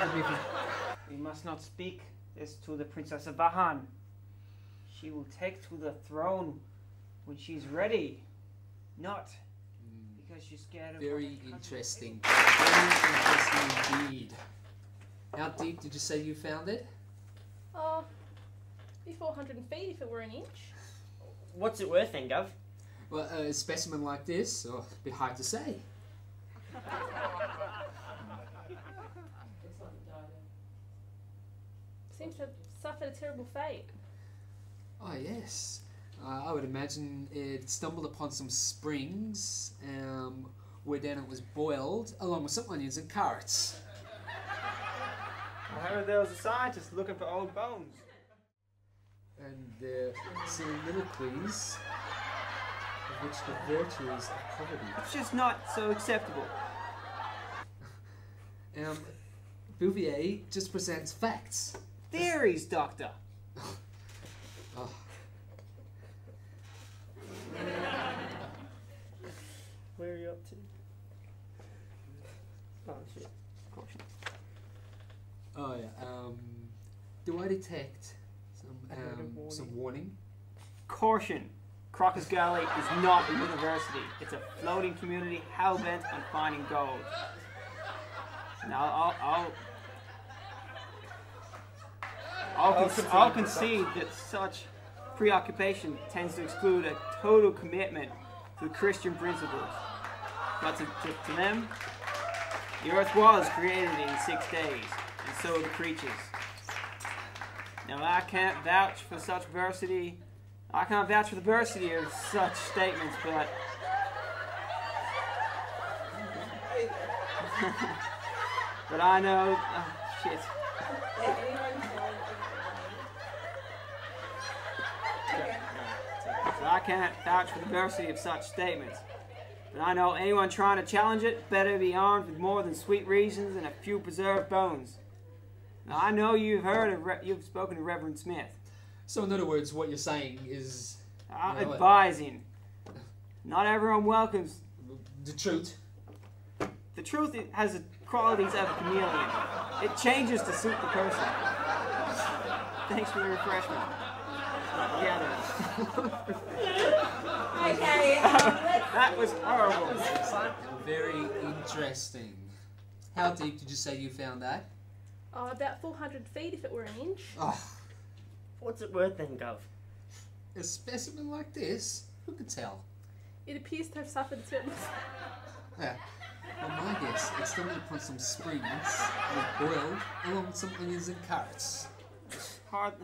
Silence, Biffy. We must not speak this to the Princess of Bahan. She will take to the throne when she's ready. Not because she's scared of... Very interesting. Very interesting indeed. How deep did you say you found it? Oh, be 400 feet if it were an inch. What's it worth then, Gov? Well, a specimen like this, oh, a bit hard to say. Seems to have suffered a terrible fate. Oh yes, I would imagine it stumbled upon some springs, where then it was boiled, along with some onions and carrots. I heard there was a scientist looking for old bones. And their soliloquies, of which the virtues of poverty. It's just not so acceptable. Bouvier just presents facts. Theories, Doctor. Oh. Where are you up to? Oh shit. Caution. Oh yeah. Do I detect some warning? Caution. Crocker's Galley is not a university. It's a floating community hell-bent on finding gold. Now I'll concede that such preoccupation tends to exclude a total commitment to Christian principles. But to them, the earth was created in 6 days, and so are the creatures. Now I can't vouch for such veracity. I can't vouch for the veracity of such statements, but but I know. Oh, shit. So I can't vouch for the veracity of such statements. But I know anyone trying to challenge it better be armed with more than sweet reasons and a few preserved bones. Now I know you've spoken to Reverend Smith. So in other words, what you're saying is... I'm advising. Not everyone welcomes... the truth. The truth has the qualities of a chameleon. It changes to suit the person. Thanks for the refreshment. Yeah, Okay, that was horrible. Very interesting. How deep did you say you found that? Oh, about 400 feet if it were an inch. Oh, What's it worth then, Gov? a specimen like this? Who could tell? It appears to have suffered a terrible... Yeah. Well, my guess, it stumbled upon some springs, was boiled, along with some onions and carrots. Hard.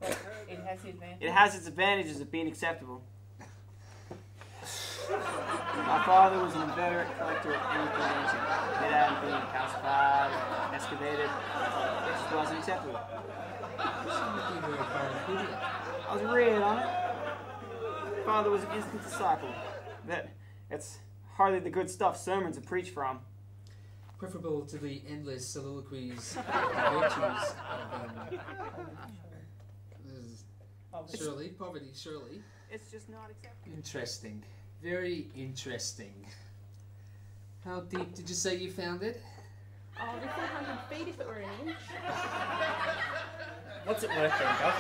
it has the advantage. It has its advantages of being acceptable. My father was an inveterate collector of anything ancient. It hadn't been calcified or excavated. It just wasn't acceptable. I was reared on it. Father was an instant disciple. But it's hardly the good stuff sermons are preached from. Preferable to the endless soliloquies of the virtues of surely, poverty, surely. It's just not acceptable. Interesting. Very interesting. How deep did you say you found it? Oh, be 400 feet if it were an inch. What's it worth then, Gov?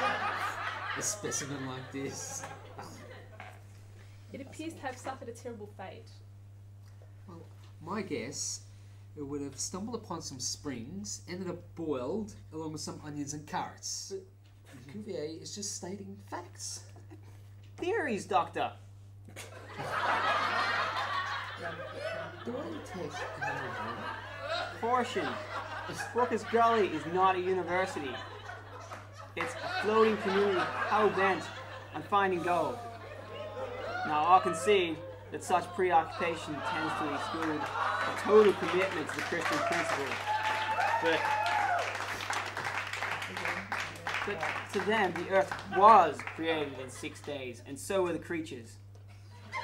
A specimen like this. It appears to have suffered a terrible fate. Well, my guess, it would have stumbled upon some springs, ended up boiled, along with some onions and carrots. Cuvier is just stating facts. Theories, Doctor. Do I detect another one? Caution. Crocker's Gully is not a university. It's a floating community hell-bent on finding gold. Now, I'll concede that such preoccupation tends to exclude a total commitment to the Christian principles. But to them, the earth was created in 6 days, and so were the creatures. Well,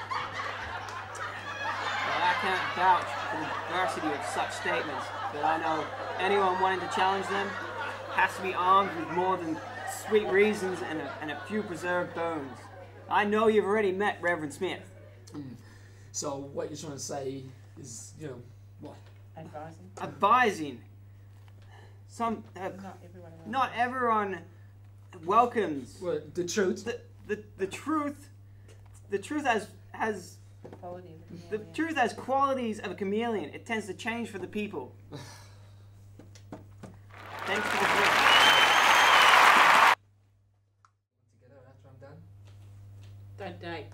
I can't vouch for the veracity of such statements, but I know anyone wanting to challenge them has to be armed with more than sweet reasons and a few preserved bones. I know you've already met Reverend Smith. So what you're trying to say is, what? Advising. Advising. not everyone welcomes Well, the truth. the truth. The truth has Quality of a the chameleon. truth has qualities of a chameleon. It tends to change for the people. Thanks for the gift. Together after I'm done. Don't date.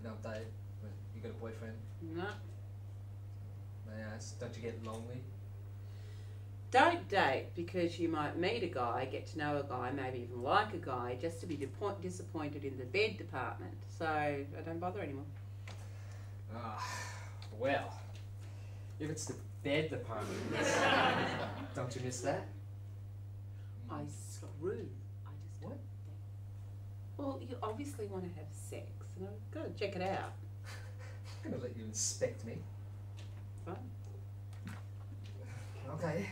No, date. You got a boyfriend? No. May I ask? Don't you get lonely? Don't date because you might meet a guy, get to know a guy, maybe even like a guy, just to be disappointed in the bed department. So I don't bother anymore. Ah, well, if it's the bed department, don't you miss that? I screw. I just What? Well, you obviously want to have sex, and I've got to check it out. I'm gonna let you inspect me. Fine. Okay.